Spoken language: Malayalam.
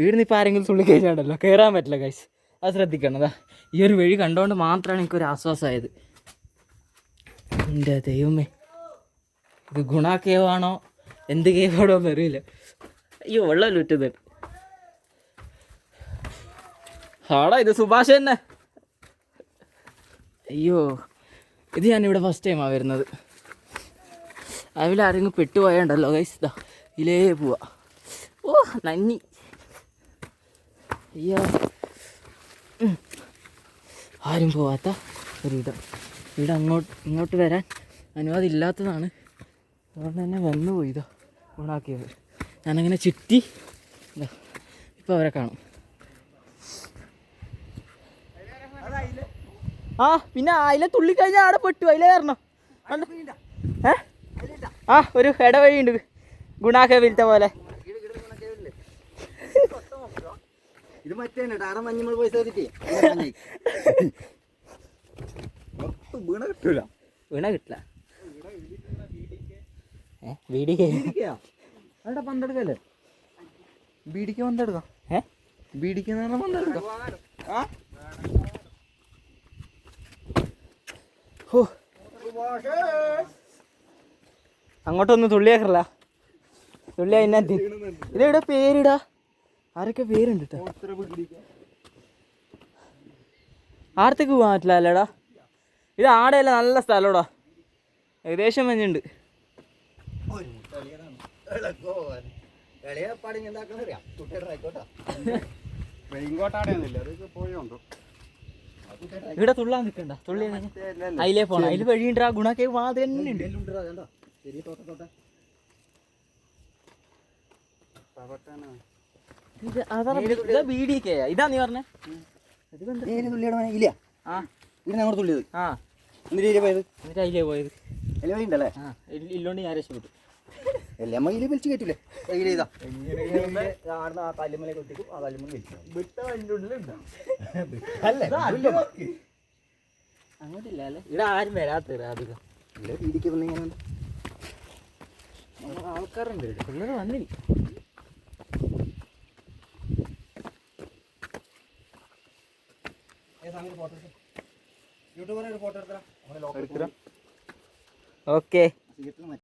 വീടിന് ഇപ്പോൾ ആരെങ്കിലും തുള്ളി കഴിഞ്ഞാണ്ടല്ലോ കയറാൻ പറ്റില്ല ഗൈസ്. അത് ശ്രദ്ധിക്കണം. അതാ ഈ ഒരു വഴി കണ്ടുകൊണ്ട് മാത്രമാണ് എനിക്കൊരു ആശ്വാസമായത്. എൻ്റെ ദൈവമേ, ഇത് ഗുണ കേവാണോ എന്ത് കേവാണോ എന്ന് അറിയില്ല. അയ്യോ വെള്ളം ലുറ്റത്. ആടാ ഇത് സുഭാഷ് തന്നെ. അയ്യോ ഇത് ഞാനിവിടെ ഫസ്റ്റ് ടൈമാണ് വരുന്നത്. അതിലാരെങ്കിലും പെട്ടുപോയണ്ടല്ലോ ഗൈസ്. ഇതാ ഇതിലേ പോവാ. ഓ നന്ദി. അയ്യോ ആരും പോവാത്ത ഒരിടം. ഇവിടെ ഇങ്ങോട്ട് വരാൻ അനുവാദം ഇല്ലാത്തതാണ്. അതുകൊണ്ട് തന്നെ വന്നു പോയിതോ ഓണാക്കിയത്. ഞാനങ്ങനെ ചുറ്റി ഇപ്പോൾ അവരെ കാണും. ആ പിന്നെ അതിലെ തുള്ളിക്കഴിഞ്ഞാൽ അവിടെ പെട്ടു. അതിലേ വരണം. ആ ഒരു ഇടവഴിയുണ്ട് ഗുണാക്കേവിലത്തെ പോലെ. ഇത് മറ്റേ മഞ്ഞൾ പൈസ വീണ കിട്ടൂല. വീണ കിട്ടില്ല. പന്തെടുക്കല്ലേ ബീഡിക്ക് പന്തെടുക്കാം. ബീഡിക്ക് പന്തെടുക്കാം. അങ്ങോട്ടൊന്ന് തുള്ളിയേക്കല്ല. തുള്ളി അതിനകത്ത് ഇതെവിടെ പേരിടാ? ആരൊക്കെ പേരുണ്ട് കേട്ടോ. ആടത്തേക്ക് പോകാൻ പറ്റില്ല അല്ലേടാ. ഇത് ആടെയല്ല, നല്ല സ്ഥലമാടാ. ഏകദേശം മഞ്ഞുണ്ട്. ഇവിടെ തുള്ളാൻ നിൽക്കണ്ട. തുള്ളി അതിലേ പോണം. അതിൽ വഴിയുണ്ട്. ആ ഗുണക്കെ വാതിൽ തന്നെ ഉണ്ട്. ബീഡിയൊക്കെ ഇതാ നീ പറഞ്ഞേ. ഇല്ല ഇത് ഞങ്ങൾ തുള്ളിയത്. ആ എന്നിട്ട് പോയത്. എന്നിട്ട് അതിലേ പോയത്. അതിൽ വഴിയുണ്ടല്ലേ? ആ ഇല്ലോണ്ട് ഞാൻ രക്ഷപ്പെട്ടു. എല്ലാം മയില് വലിച്ചു കയറ്റില്ലേ? കയ്യിലേതാ ആ കല്ലുമല കൊത്തിക്കും. ആ കല്ലുമല അങ്ങോട്ടില്ല അല്ലേ. ഇവിടെ ആരും വരാത്ത അധികം. ഇവിടെ വീടിക്ക് വന്നിങ്ങനെ ആൾക്കാരുണ്ട്. പിള്ളേർ വന്നില്ല. ഓക്കെ.